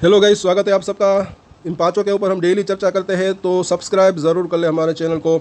Hello guys, स्वागत है आप सबका। इन पांचों के ऊपर हम डेली चर्चा करते हैं, तो सब्सक्राइब ज़रूर कर ले हमारे चैनल को।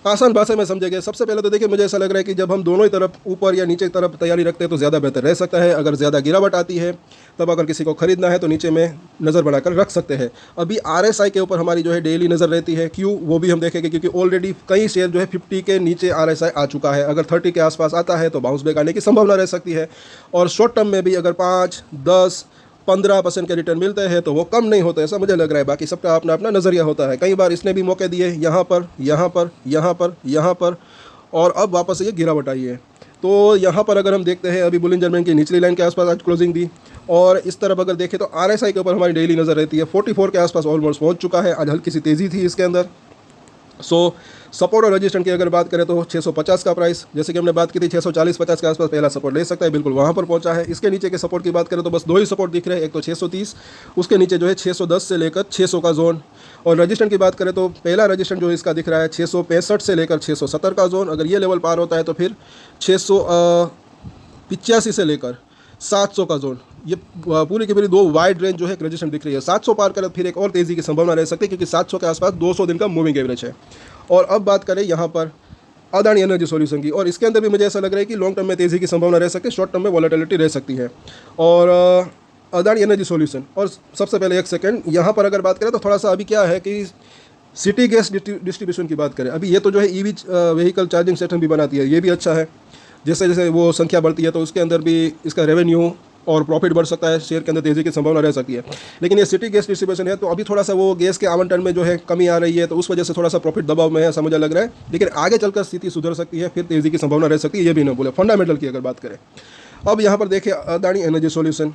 आसान भाषा में समझेंगे। सबसे पहले तो देखिए, मुझे ऐसा लग रहा है कि जब हम दोनों ही तरफ ऊपर या नीचे की तरफ तैयारी रखते हैं तो ज़्यादा बेहतर रह सकता है। अगर ज़्यादा गिरावट आती है तब अगर किसी को ख़रीदना है तो नीचे में नज़र बढ़ाकर रख सकते हैं। अभी RSI के ऊपर हमारी जो है डेली नज़र रहती है। क्यों, वो भी हम देखेंगे, क्योंकि ऑलरेडी कई शेयर जो है 50 के नीचे RSI आ चुका है। अगर 30 के आसपास आता है तो बाउंस बैक आने की संभावना रह सकती है। और शॉर्ट टर्म में भी अगर 5, 10, 15% के रिटर्न मिलते हैं तो वो कम नहीं होते, ऐसा मुझे लग रहा है। बाकी सबका अपना अपना नज़रिया होता है। कई बार इसने भी मौके दिए, यहाँ पर, यहाँ पर, यहाँ पर, यहाँ पर, और अब वापस ये गिरावट आई है। तो यहाँ पर अगर हम देखते हैं, अभी बुलिंजर बैंक की निचली लाइन के आसपास आज क्लोजिंग दी। और इस तरफ अगर देखें तो RSI के ऊपर हमारी डेली नज़र रहती है। 44 के आसपास ऑलमोस्ट पहुँच चुका है। आज हल्की सी तेज़ी थी इसके अंदर। सपोर्ट और रजिस्टेंस की अगर बात करें तो 650 का प्राइस, जैसे कि हमने बात की थी 640-50 के आसपास पहला सपोर्ट ले सकता है, बिल्कुल वहाँ पर पहुँचा है। इसके नीचे के सपोर्ट की बात करें तो बस दो ही सपोर्ट दिख रहे हैं, एक तो 630, उसके नीचे जो है 610 से लेकर 600 का जोन। और रजिस्टेंस की बात करें तो पहला रजिस्टेंस जो इसका दिख रहा है 665 से लेकर 670 का जोन। अगर ये लेवल पार होता है तो फिर 685 से लेकर 700 का जोन। ये पूरी की पूरी दो वाइड रेंज जो है रजिस्टेंस दिख रही है। 700 पार करें फिर एक और तेज़ी की संभावना रह सकती है, क्योंकि 700 के आसपास 200 दिन का मूविंग एवरेज है। और अब बात करें यहाँ पर अदानी एनर्जी सॉल्यूशन की, और इसके अंदर भी मुझे ऐसा लग रहा है कि लॉन्ग टर्म में तेज़ी की संभावना रह सकती है, शॉर्ट टर्म में वॉलेटिलिटी रह सकती है। और अदानी एनर्जी सॉल्यूशन, और सबसे पहले एक सेकंड यहाँ पर अगर बात करें तो थोड़ा सा अभी क्या है कि सिटी गैस डिस्ट्रीब्यूशन की बात करें। अभी ये तो जो है EV व्हीकल चार्जिंग स्टेशन भी बनाती है, ये भी अच्छा है। जैसे जैसे वो संख्या बढ़ती है तो उसके अंदर भी इसका रेवेन्यू और प्रॉफिट बढ़ सकता है, शेयर के अंदर तेज़ी की संभावना रह सकती है। लेकिन ये सिटी गैस डिस्ट्रीब्यूशन है तो अभी थोड़ा सा वो गैस के आवंटन में जो है कमी आ रही है, तो उस वजह से थोड़ा सा प्रॉफिट दबाव में है, ऐसा मुझे लग रहा है। लेकिन आगे चलकर स्थिति सुधर सकती है, फिर तेज़ी की संभावना रह सकती है, ये भी ना बोले। फंडामेंटल की अगर बात करें, अब यहाँ पर देखिए अदानी एनर्जी सॉल्यूशन,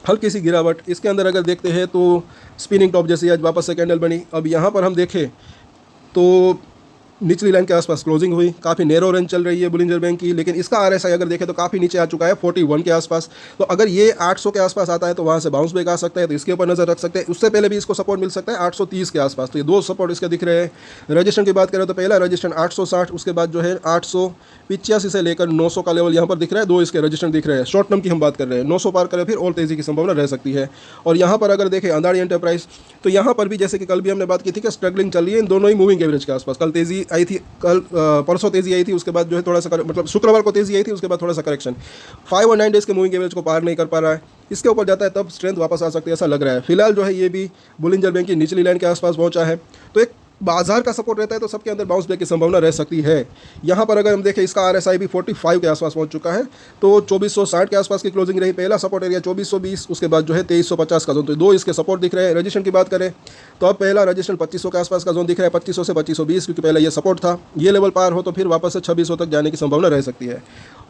हल्की सी गिरावट इसके अंदर अगर देखते हैं तो स्पिनिंग टॉप जैसी आज वापस से कैंडल बनी। अब यहाँ पर हम देखें तो निचली लाइन के आसपास क्लोजिंग हुई, काफ़ी नैरो रेंज चल रही है बुलिंजर बैंक की। लेकिन इसका RSI अगर देखें तो काफ़ी नीचे आ चुका है 41 के आसपास। तो अगर ये 800 के आसपास आता है तो वहाँ से बाउंस बैक आ सकता है, तो इसके ऊपर नज़र रख सकते हैं। उससे पहले भी इसको सपोर्ट मिल सकता है 830 के आसपास, तो ये दो सपोर्ट इसके दिख रहे हैं। रजिस्ट्रेशन की बात करें तो पहला रजिस्ट्रेशन 860, उसके बाद जो है 885 से लेकर 900 का लेवल यहाँ पर दिख रहा है। दो इसके रजिस्ट्रेशन दिख रहे हैं। शॉर्ट टर्म की हम बात कर रहे हैं, 900 पार करें फिर और तेज़ी की संभावना रह सकती है। और यहाँ पर अगर देखें अदानी एंटरप्राइज, तो यहाँ पर भी जैसे कि कल भी हमने बात की थी कि स्ट्रगलिंग चल रही है इन दोनों ही मूविंग एवरेज के आसपास। कल तेज़ी आई थी, कल परसों तेज़ी आई थी, उसके बाद जो है थोड़ा सा मतलब शुक्रवार को तेज़ी आई थी, उसके बाद थोड़ा सा करेक्शन। 5 और 9 डेज़ के मूविंग एवरेज को पार नहीं कर पा रहा है। इसके ऊपर जाता है तब स्ट्रेंथ वापस आ सकती है, ऐसा लग रहा है। फिलहाल जो है ये भी बुलिंजर बैंक की निचली लाइन के आसपास पहुंचा है, तो एक बाजार का सपोर्ट रहता है तो सबके अंदर बाउंस बैक की संभावना रह सकती है। यहाँ पर अगर हम देखें इसका RSI भी 45 के आसपास पहुंच चुका है, तो 2460 के आसपास की क्लोजिंग रही। पहला सपोर्ट एरिया 2420, उसके बाद जो है 2350 का जोन, तो दो इसके सपोर्ट दिख रहे हैं। रजिस्ट्रेशन की बात करें तो अब पहला रजिस्ट्रेशन 2500 के आसपास का जोन दिख रहा है, 2500 से 2520, क्योंकि पहले ये सपोर्ट था। ये लेवल पार हो तो फिर वापस से 2600 तक जाने की संभावना रह सकती है।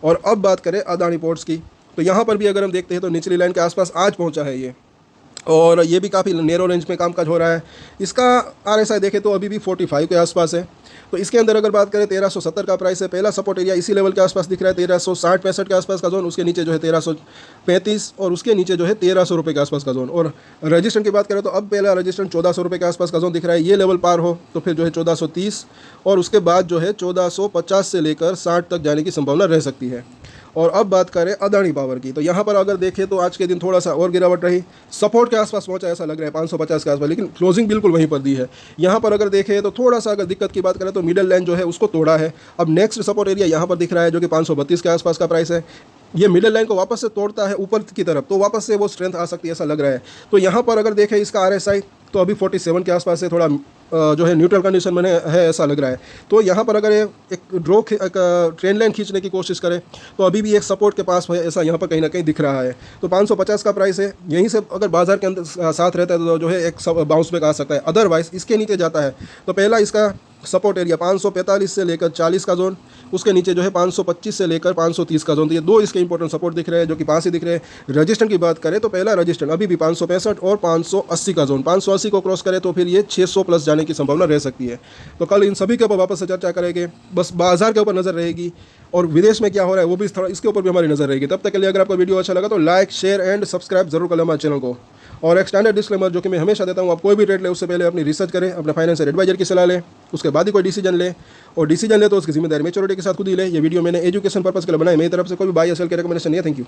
और अब बात करें अदानी पोर्ट्स की, तो यहाँ पर भी अगर हम देखते हैं तो निचली लाइन के आसपास आज पहुँचा है ये, और ये भी काफ़ी नैरो रेंज में कामकाज हो रहा है। इसका RSI देखें तो अभी भी 45 के आसपास है। तो इसके अंदर अगर बात करें 1370 का प्राइस है। पहला सपोर्ट एरिया इसी लेवल के आसपास दिख रहा है, 1360-65 के आसपास का जोन। उसके नीचे जो है 1335, और उसके नीचे जो है 1300 रुपये के आसपास का जोन। और रजिस्ट्रेशन की बात करें तो अब पहला रजिस्ट्रेशन 1400 रुपये के आसपास का जोन दिख रहा है। ये लेवल पार हो तो फिर जो है 1430, और उसके बाद जो है 1450 से लेकर 60 तक जाने की संभावना रह सकती है। और अब बात करें अदानी पावर की, तो यहाँ पर अगर देखें तो आज के दिन थोड़ा सा और गिरावट रही, सपोर्ट के आसपास पहुंचा ऐसा लग रहा है 550 के आसपास, लेकिन क्लोजिंग बिल्कुल वहीं पर दी है। यहाँ पर अगर देखें तो थोड़ा सा अगर दिक्कत की बात करें तो मिडल लाइन जो है उसको तोड़ा है। अब नेक्स्ट सपोर्ट एरिया यहाँ पर दिख रहा है जो कि 532 के आसपास का प्राइस है। ये मिडल लाइन को वापस से तोड़ता है ऊपर की तरफ तो वापस से वो स्ट्रेंथ आ सकती है, ऐसा लग रहा है। तो यहाँ पर अगर देखें इसका RSI तो अभी 47 के आसपास से थोड़ा जो है न्यूट्रल कंडीशन में है, ऐसा लग रहा है। तो यहाँ पर अगर एक ट्रेंड लाइन खींचने की कोशिश करें तो अभी भी एक सपोर्ट के पास है, ऐसा यहाँ पर कहीं ना कहीं दिख रहा है। तो 550 का प्राइस है, यहीं से अगर बाजार के अंदर साथ रहता है तो जो है एक बाउंस बैक आ सकता है। अदरवाइज इसके नीचे जाता है तो पहला इसका सपोर्ट एरिया 545 से लेकर 40 का जोन, उसके नीचे जो है 525 से लेकर 530 का जोन। तो ये दो इसके इंपॉर्टेंट सपोर्ट दिख रहे हैं जो कि पास ही दिख रहे हैं। रजिस्ट्रेशन की बात करें तो पहला रजिस्ट्रेशन अभी भी 565 और 580 का जोन, 580 को क्रॉस करे तो फिर ये 600 प्लस जाने की संभावना रह सकती है। तो कल इन सभी के ऊपर वापस से चर्चा करेंगे, बस बाजार के ऊपर नज़र रहेगी और विदेश में क्या हो रहा है वो भी थोड़ा इसके ऊपर भी हमारी नज़र रहेगी। तब तक के लिए अगर आपको वीडियो अच्छा लगा तो लाइक, शेयर एंड सब्सक्राइब जरूर कर लें हमारे चैनल को। और एक स्टैंडर्ड डिस्क्लेमर जो कि मैं हमेशा देता हूँ, आप कोई भी ट्रेड ले उससे पहले अपनी रिसर्च करें, अपने फाइनेंशियल एडवाइजर की सलाह लें, उसके बाद ही कोई डिसीजन ले, और डिसीजन ले तो उसकी जिम्मेदारी मैच्योरिटी के साथ खुद ही ले। ये वीडियो मैंने एजुकेशन पर्पस के लिए बनाई, मेरी तरफ से कोई भी बाय या सेल की रिकमेंडेशन नहीं है। Thank you.